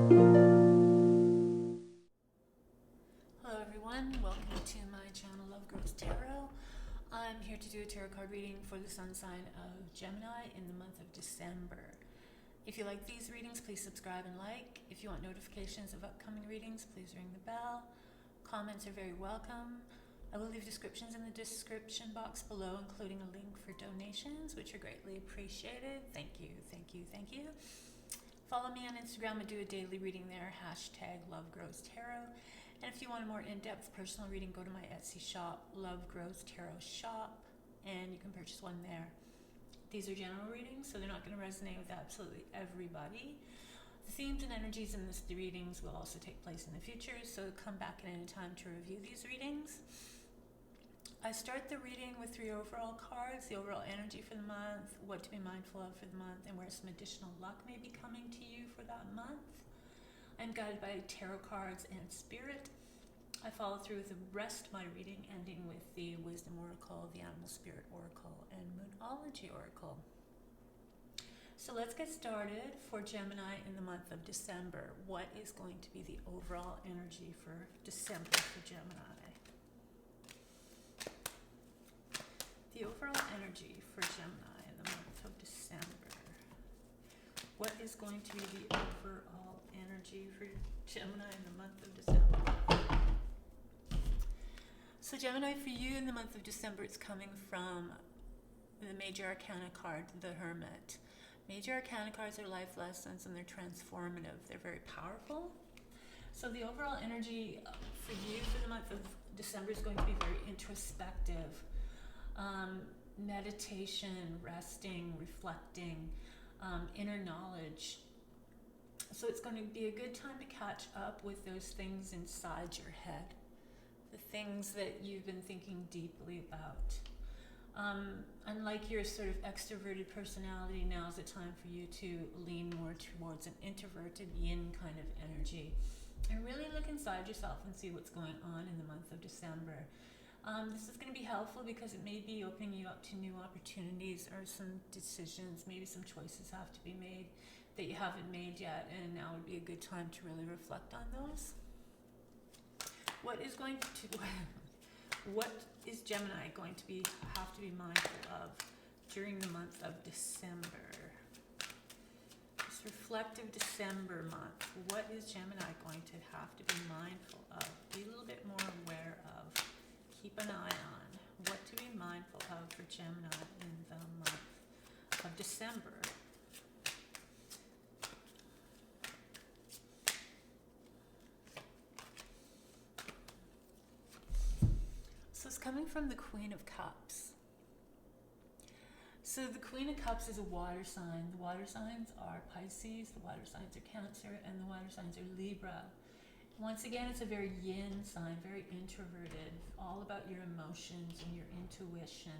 Hello everyone, welcome to my channel lovegrowstarot. I'm here to do a tarot card reading for the sun sign of Gemini in the month of December. If you like these readings, please subscribe and like. If you want notifications of upcoming readings, please ring the bell. Comments are very welcome. I will leave descriptions in the description box below, including a link for donations, which are greatly appreciated. Thank you, thank you, thank you. Follow me on Instagram. I do a daily reading there, #lovegrowstarot. And if you want a more in-depth personal reading, go to my Etsy shop, Love Grows Tarot Shop, and you can purchase one there. These are general readings, so they're not going to resonate with absolutely everybody. The themes and energies in the readings will also take place in the future, so come back at any time to review these readings. I start the reading with 3 overall cards, the overall energy for the month, what to be mindful of for the month, and where some additional luck may be coming to you for that month. I'm guided by tarot cards and spirit. I follow through with the rest of my reading, ending with the Wisdom Oracle, the Animal Spirit Oracle, and Moonology Oracle. So let's get started for Gemini in the month of December. What is going to be the overall energy for December for Gemini? The overall energy for Gemini in the month of December. What is going to be the overall energy for Gemini in the month of December? So Gemini, for you in the month of December, it's coming from the Major Arcana card, the Hermit. Major Arcana cards are life lessons and they're transformative. They're very powerful. So the overall energy for you for the month of December is going to be very introspective. Meditation, resting, reflecting, inner knowledge. So it's going to be a good time to catch up with those things inside your head, the things that you've been thinking deeply about. Unlike your sort of extroverted personality, now's the time for you to lean more towards an introverted yin kind of energy and really look inside yourself and see what's going on in the month of December. This is going to be helpful because it may be opening you up to new opportunities or some decisions, maybe some choices have to be made that you haven't made yet, and now would be a good time to really reflect on those. What is Gemini going to have to be mindful of during the month of December? This reflective December month, what is Gemini going to have to be mindful of, be a little bit more aware of, keep an eye on, what to be mindful of for Gemini in the month of December? So it's coming from the Queen of Cups. So the Queen of Cups is a water sign. The water signs are Pisces, the water signs are Cancer, and the water signs are Libra. Once again, it's a very yin sign, very introverted, all about your emotions and your intuition.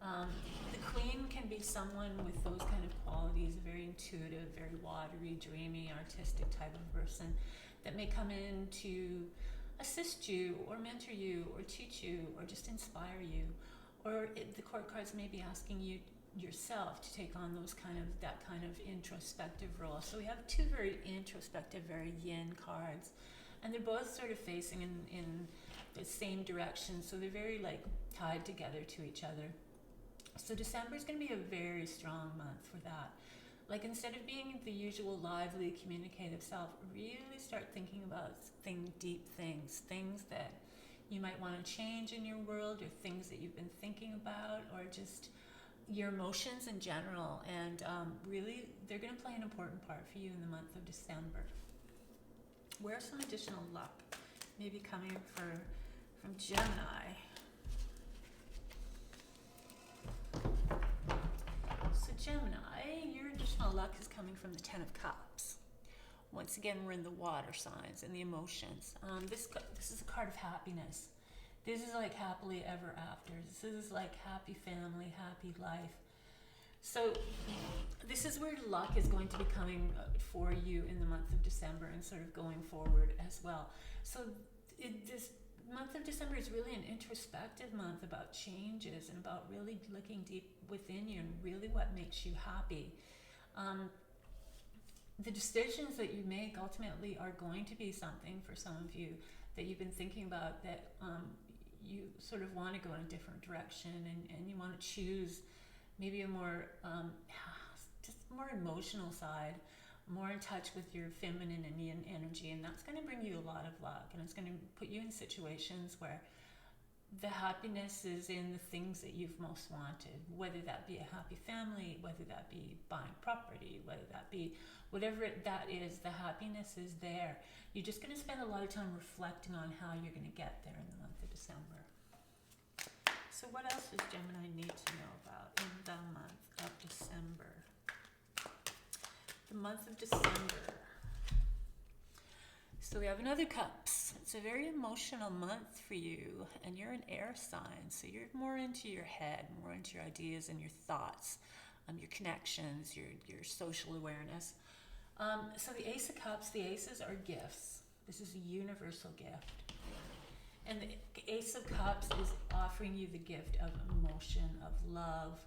The Queen can be someone with those kind of qualities, a very intuitive, very watery, dreamy, artistic type of person that may come in to assist you or mentor you or teach you or just inspire you. Or the court cards may be asking you yourself to take on that kind of introspective role. So we have 2 very introspective, very yin cards, and they're both sort of facing in the same direction, so they're very tied together to each other. So December is going to be a very strong month for that. Instead of being the usual lively, communicative self, really start thinking about deep things that you might want to change in your world, or things that you've been thinking about, or just your emotions in general. And really, they're going to play an important part for you in the month of December. Where's some additional luck maybe coming from Gemini? So Gemini, your additional luck is coming from the 10 of Cups. Once again, we're in the water signs and the emotions. This is a card of happiness. This is like happily ever after. This is like happy family, happy life. So this is where luck is going to be coming for you in the month of December and sort of going forward as well. So this month of December is really an introspective month about changes and about really looking deep within you and really what makes you happy. The the decisions that you make ultimately are going to be something for some of you that you've been thinking about, that you sort of want to go in a different direction, and you want to choose maybe a more just more emotional side, more in touch with your feminine and yin energy, and that's going to bring you a lot of luck, and it's going to put you in situations where the happiness is in the things that you've most wanted, whether that be a happy family, whether that be buying property, whether that be whatever that is, the happiness is there. You're just going to spend a lot of time reflecting on how you're going to get there in the month of December. So what else does Gemini need to know about in the month of December? The month of December. So we have another Cups. It's a very emotional month for you, and you're an air sign, so you're more into your head, more into your ideas and your thoughts, your connections, your social awareness. So the Ace of Cups, the aces are gifts. This is a universal gift. And the Ace of Cups is offering you the gift of emotion, of love.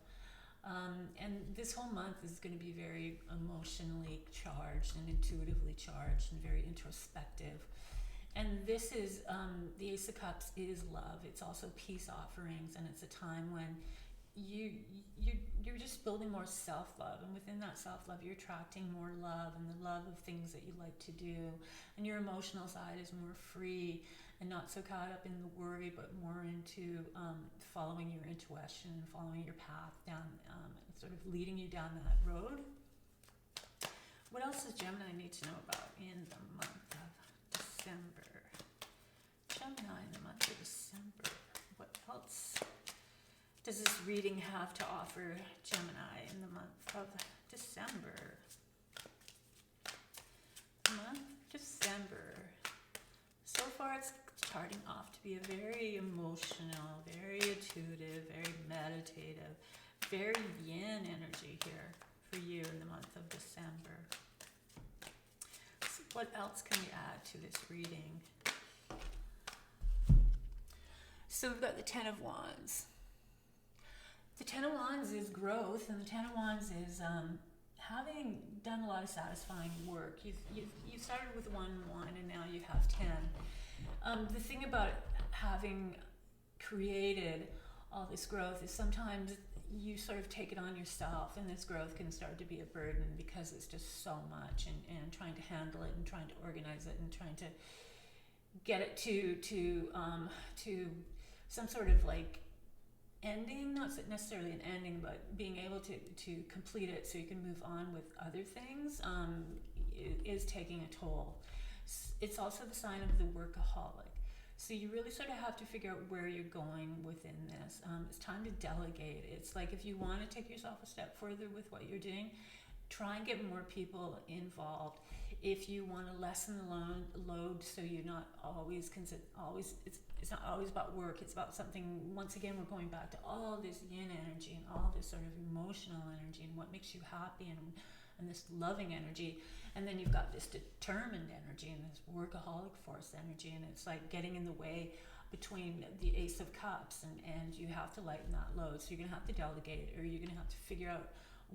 And this whole month is going to be very emotionally charged and intuitively charged and very introspective. And this is, the Ace of Cups is love. It's also peace offerings, and it's a time when you're just building more self-love, and within that self-love you're attracting more love and the love of things that you like to do, and your emotional side is more free and not so caught up in the worry, but more into following your intuition and following your path down, sort of leading you down that road. What else does Gemini need to know about in the month of December? Gemini in the month of December. What else does this reading have to offer Gemini in the month of December? Month of December. So far it's starting off to be a very emotional, very intuitive, very meditative, very yin energy here for you in the month of December. So what else can we add to this reading? So we've got the Ten of Wands. The Ten of Wands is growth, and the Ten of Wands is having done a lot of satisfying work. You've started with one, and now you have 10. The thing about having created all this growth is sometimes you sort of take it on yourself, and this growth can start to be a burden because it's just so much, and trying to handle it and trying to organize it and trying to get it to some sort of like ending, not necessarily an ending, but being able to complete it so you can move on with other things, is taking a toll. It's also the sign of the workaholic. So you really sort of have to figure out where you're going within this. It's time to delegate. It's like if you want to take yourself a step further with what you're doing, try and get more people involved. If you want to lessen the load, so you're not always it's not always about work. It's about something. Once again, we're going back to all this yin energy and all this sort of emotional energy and what makes you happy and this loving energy. And then you've got this determined energy and this workaholic force energy, and it's like getting in the way between the Ace of Cups, and you have to lighten that load. So you're going to have to delegate, or you're going to have to figure out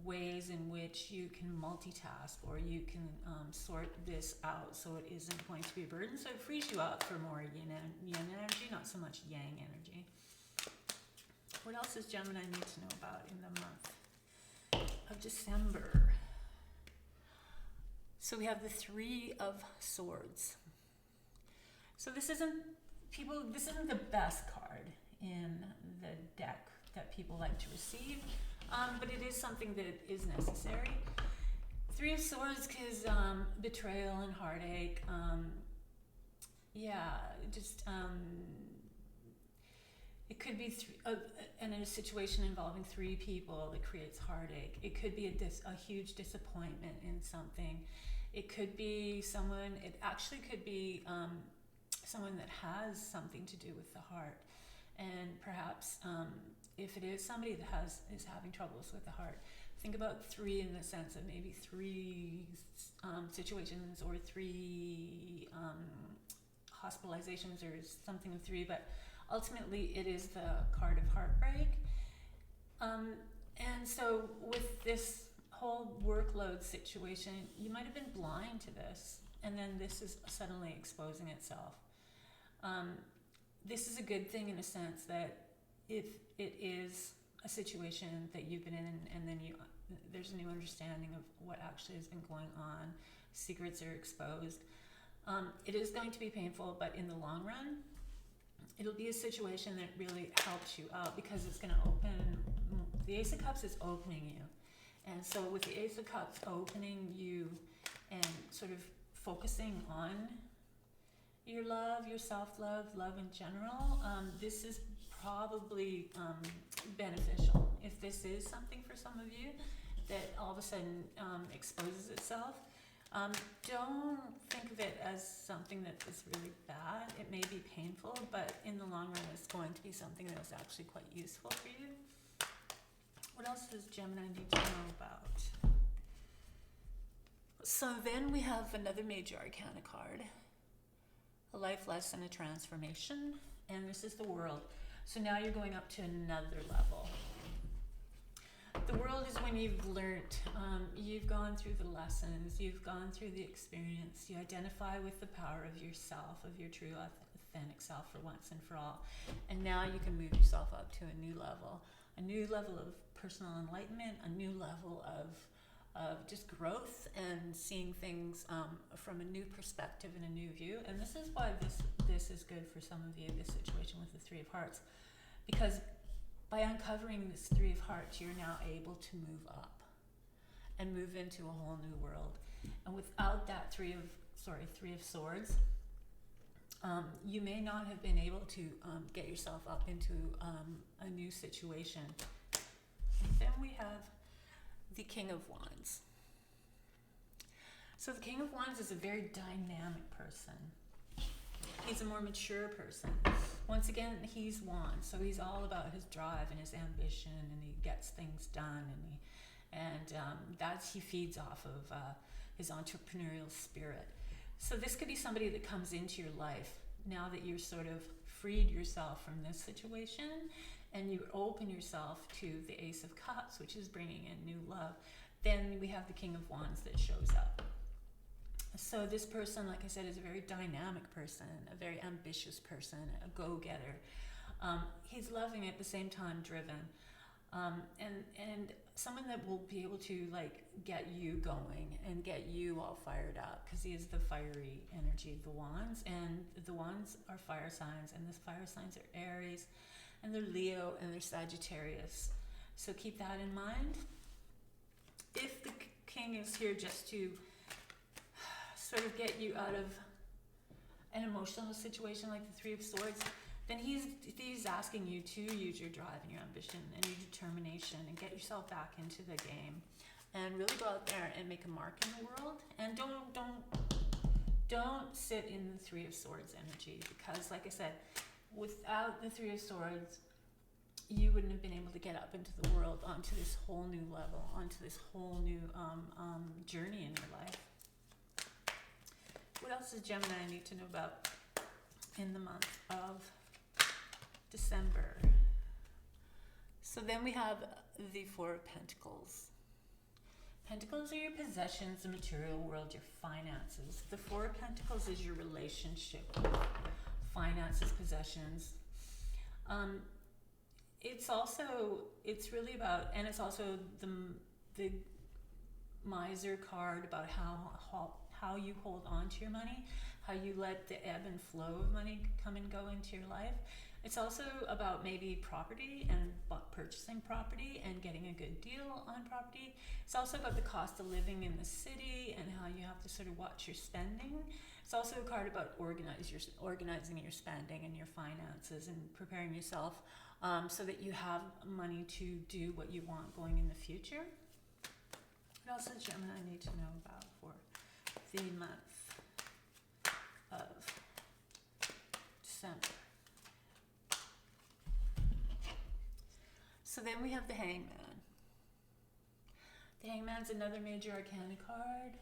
ways in which you can multitask, or you can sort this out so it isn't going to be a burden. So it frees you up for more yin energy, not so much yang energy. What else does Gemini need to know about in the month of December? So we have the Three of Swords. So this isn't the best card in the deck that people like to receive. But it is something that is necessary. Three of Swords is betrayal and heartache. It could be in a situation involving three people that creates heartache. It could be a huge disappointment in something. It could be someone. It actually could be someone that has something to do with the heart, and perhaps. If it is somebody that is having troubles with the heart, think about three in the sense of maybe three situations or three hospitalizations or something of three, but ultimately it is the card of heartbreak. And so with this whole workload situation, you might have been blind to this, and then this is suddenly exposing itself. This is a good thing in a sense that if it is a situation that you've been in, and then there's a new understanding of what actually has been going on, secrets are exposed. It is going to be painful, but in the long run, it'll be a situation that really helps you out, because it's going to open. The Ace of Cups is opening you. And so with the Ace of Cups opening you and sort of focusing on your love, your self-love, love in general, this is probably beneficial. If this is something for some of you that all of a sudden exposes itself, don't think of it as something that is really bad. It may be painful, but in the long run, it's going to be something that is actually quite useful for you. What else does Gemini need to know about? So then we have another major arcana card, a life lesson, a transformation, and this is the World. So now you're going up to another level. The World is when you've learned, you've gone through the lessons, you've gone through the experience, you identify with the power of yourself, of your true authentic self for once and for all. And now you can move yourself up to a new level of personal enlightenment, a new level of just growth and seeing things from a new perspective and a new view. And this is why this is good for some of you, this situation with the Three of Hearts, because by uncovering this Three of Hearts, you're now able to move up and move into a whole new world. And without that Three of Swords, you may not have been able to get yourself up into a new situation. And then we have the King of Wands. So the King of Wands is a very dynamic person. He's a more mature person. Once again, he's Wands, so he's all about his drive and his ambition, and he gets things done, and he feeds off of his entrepreneurial spirit. So this could be somebody that comes into your life now that you're sort of freed yourself from this situation, and you open yourself to the Ace of Cups, which is bringing in new love. Then we have the King of Wands that shows up. So this person, like I said, is a very dynamic person, a very ambitious person, a go-getter. He's loving, at the same time driven, and someone that will be able to like get you going and get you all fired up, because he is the fiery energy of the Wands, and the Wands are fire signs, and the fire signs are Aries, and they're Leo, and they're Sagittarius. So keep that in mind. If the King is here just to sort of get you out of an emotional situation like the Three of Swords, then he's asking you to use your drive and your ambition and your determination and get yourself back into the game and really go out there and make a mark in the world. And don't sit in the Three of Swords energy, because like I said, without the Three of Swords, you wouldn't have been able to get up into the world, onto this whole new level, onto this whole new journey in your life. What else does Gemini need to know about in the month of December? So then we have the Four of Pentacles. Pentacles are your possessions, the material world, your finances. The Four of Pentacles is your relationship with finances, possessions. It's really about, and it's also the Miser card, about how you hold on to your money, how you let the ebb and flow of money come and go into your life. It's also about maybe property and purchasing property and getting a good deal on property. It's also about the cost of living in the city and how you have to sort of watch your spending. It's also a card about organizing your spending and your finances and preparing yourself so that you have money to do what you want going in the future. What else does Gemini need to know about for the month of December? So then we have the Hangman. The Hangman's another major arcana card.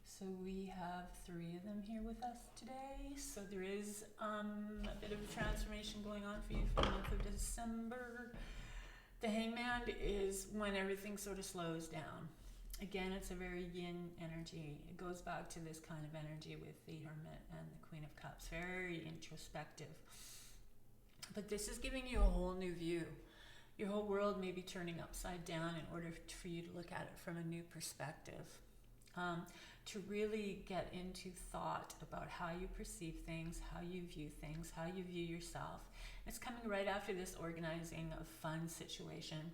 So we have 3 of them here with us today. So there is a bit of a transformation going on for you for the month of December. The Hangman is when everything sort of slows down. Again, it's a very yin energy. It goes back to this kind of energy with the Hermit and the Queen of Cups. Very introspective. But this is giving you a whole new view. Your whole world may be turning upside down in order for you to look at it from a new perspective. To really get into thought about how you perceive things, how you view things, how you view yourself. It's coming right after this organizing of fun situation,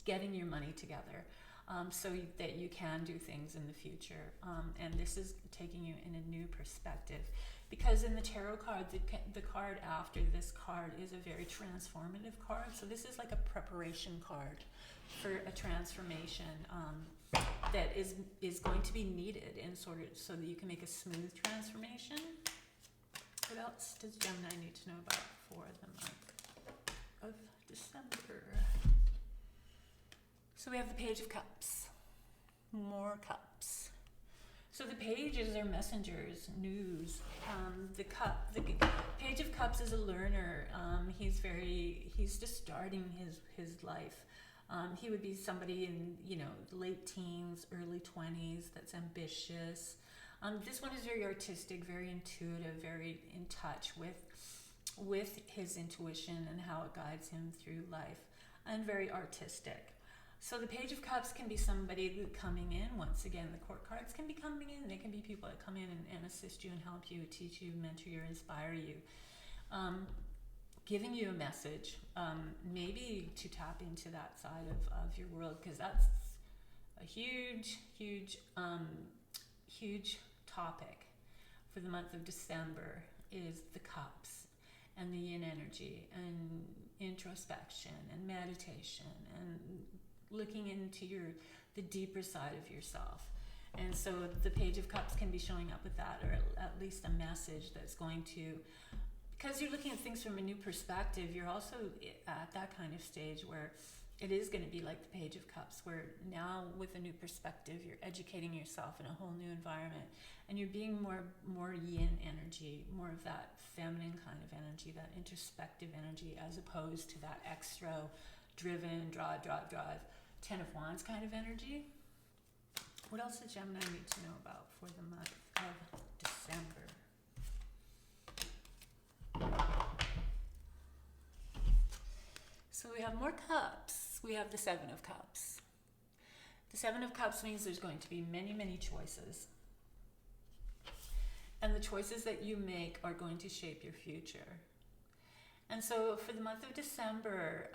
getting your money together, so that you can do things in the future. And this is taking you in a new perspective. Because in the tarot card, the card after this card is a very transformative card. So this is like a preparation card for a transformation that is going to be needed in sort of so that you can make a smooth transformation. What else does Gemini need to know about for the month of December? So we have the Page of Cups. More cups. So the pages are messengers, news. The Page of Cups is a learner. He's just starting his life. He would be somebody in, late teens, early 20s that's ambitious. This one is very artistic, very intuitive, very in touch with his intuition and how it guides him through life, and very artistic. So the Page of Cups can be somebody coming in. Once again, the court cards can be coming in. They can be people that come in and assist you and help you, teach you, mentor you, inspire you. Giving you a message, maybe to tap into that side of your world, because that's a huge topic for the month of December, is the cups and the yin energy and introspection and meditation and looking into the deeper side of yourself. And so the Page of Cups can be showing up with that, or at least a message that's going to, because you're looking at things from a new perspective, you're also at that kind of stage where it is going to be like the Page of Cups, where now with a new perspective, you're educating yourself in a whole new environment, and you're being more yin energy, more of that feminine kind of energy, that introspective energy, as opposed to that extra driven, drive, 10 of Wands kind of energy. What else does Gemini need to know about for the month of December? So we have more cups. We have the Seven of Cups. The Seven of Cups means there's going to be many, many choices. And the choices that you make are going to shape your future. And so for the month of December,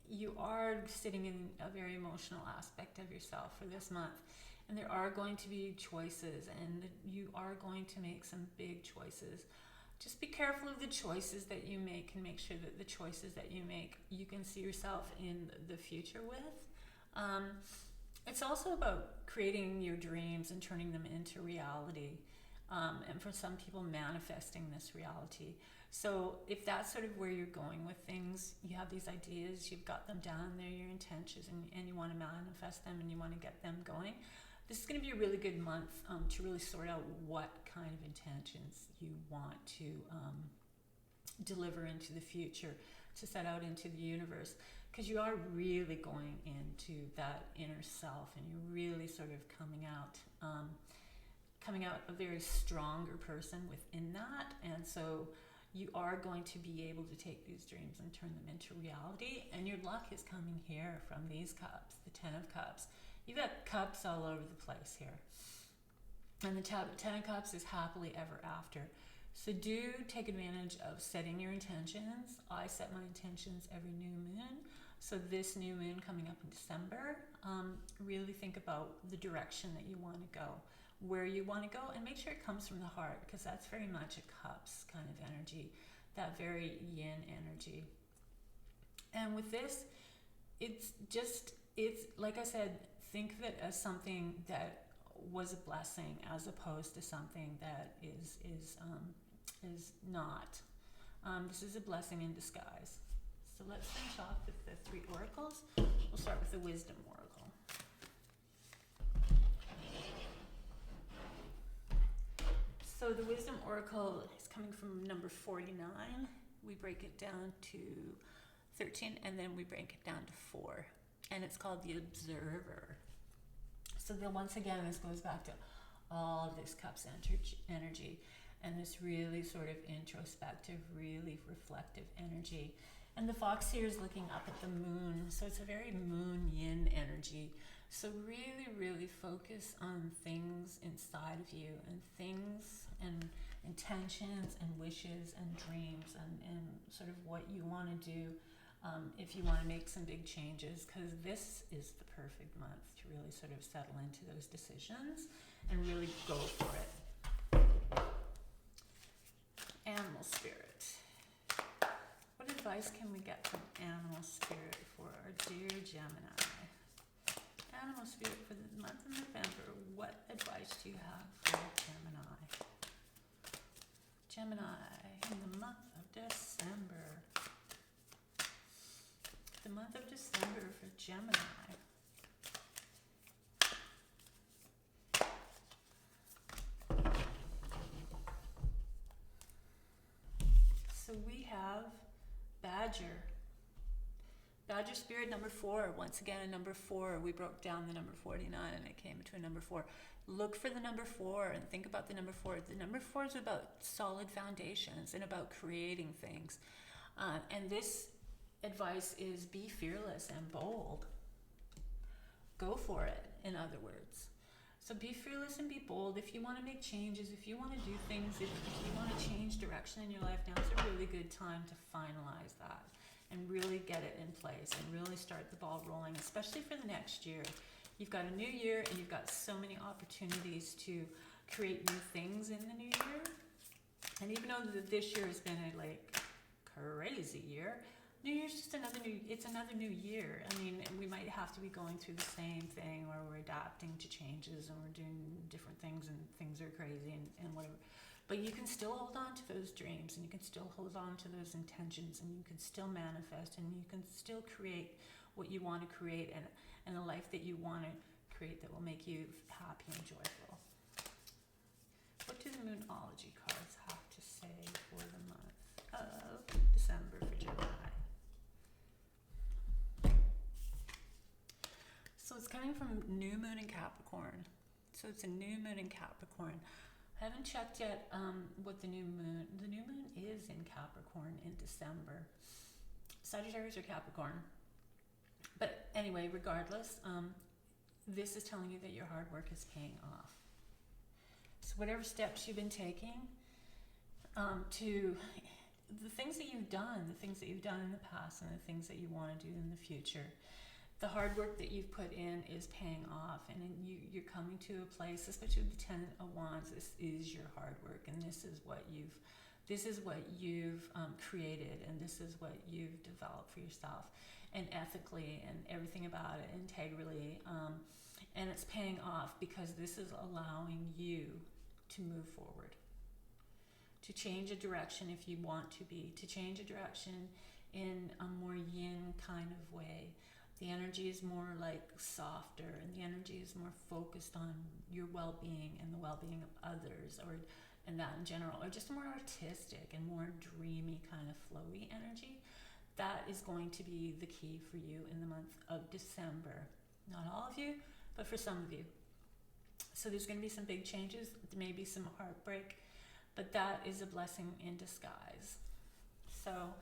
you are sitting in a very emotional aspect of yourself for this month. And there are going to be choices, and you are going to make some big choices. Just be careful of the choices that you make, and make sure that the choices that you make, you can see yourself in the future with. It's also about creating your dreams and turning them into reality. And for some people, manifesting this reality. So if that's sort of where you're going with things, you have these ideas, you've got them down there, your intentions, and you want to manifest them and you want to get them going. This is going to be a really good month to really sort out what kind of intentions you want to deliver into the future, to set out into the universe, because you are really going into that inner self, and you're really sort of coming out a very stronger person within that. And so you are going to be able to take these dreams and turn them into reality. And your luck is coming here from these cups, the 10 of Cups. You've got cups all over the place here. And the 10 of Cups is happily ever after. So do take advantage of setting your intentions. I set my intentions every new moon. So this new moon coming up in December, really think about the direction that you want to go, where you want to go, and make sure it comes from the heart, because that's very much a cups kind of energy, that very yin energy. And with this, it's like I said, think of it as something that was a blessing, as opposed to something that is not. This is a blessing in disguise. So let's finish off with the 3 oracles. We'll start with the Wisdom Oracle. So the Wisdom Oracle is coming from number 49. We break it down to 13, and then we break it down to 4. And it's called the Observer. So then once again, this goes back to all this Cups energy and this really sort of introspective, really reflective energy. And the fox here is looking up at the moon, so it's a very moon yin energy. So really, really focus on things inside of you, and things and intentions and wishes and dreams, and sort of what you want to do if you want to make some big changes, because this is the perfect month to really sort of settle into those decisions and really go for it. Animal spirit. What advice can we get from animal spirit for our dear Gemini? Animal spirit for the month of November, what advice do you have for Gemini? Gemini in the month of December. The month of December for Gemini. So we have Badger. Badger spirit number 4. Once again, a number 4. We broke down the number 49 and it came to a number 4. Look for the number 4 and think about the number 4. The number 4 is about solid foundations and about creating things. And this advice is be fearless and bold. Go for it, in other words. So be fearless and be bold. If you want to make changes, if you want to do things, if you want to change direction in your life, now's a really good time to finalize that and really get it in place and really start the ball rolling, especially for the next year. You've got a new year and you've got so many opportunities to create new things in the new year. And even though this year has been a crazy year, New Year's just another new year. I mean, we might have to be going through the same thing where we're adapting to changes and we're doing different things and things are crazy and whatever. But you can still hold on to those dreams and you can still hold on to those intentions and you can still manifest and you can still create what you want to create and a life that you want to create that will make you happy and joyful. What do the Moonology cards have to say for the month of December for Gemini? So it's coming from new moon in Capricorn. So it's a new moon in Capricorn. I haven't checked yet what the new moon is in Capricorn in December. Sagittarius or Capricorn. But anyway, regardless, this is telling you that your hard work is paying off. So whatever steps you've been taking to the things that you've done in the past and the things that you want to do in the future, the hard work that you've put in is paying off, and you're coming to a place, especially with the 10 of Wands. This is your hard work, and this is what you've created, and this is what you've developed for yourself, and ethically, and everything about it, integrally, and it's paying off because this is allowing you to move forward, to change a direction if you want to change a direction in a more yin kind of way. The energy is more softer, and the energy is more focused on your well-being and the well-being of others, and that in general, or just more artistic and more dreamy kind of flowy energy. That is going to be the key for you in the month of December. Not all of you, but for some of you. So there's going to be some big changes, there may be some heartbreak, but that is a blessing in disguise. So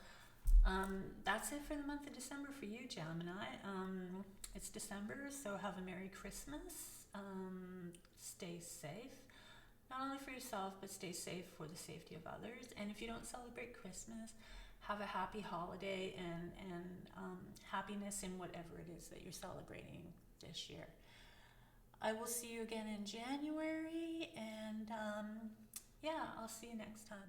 that's it for the month of December for you, Gemini. It's December, so have a Merry Christmas. Stay safe, not only for yourself, but stay safe for the safety of others. And if you don't celebrate Christmas, have a happy holiday and happiness in whatever it is that you're celebrating this year. I will see you again in January, and I'll see you next time.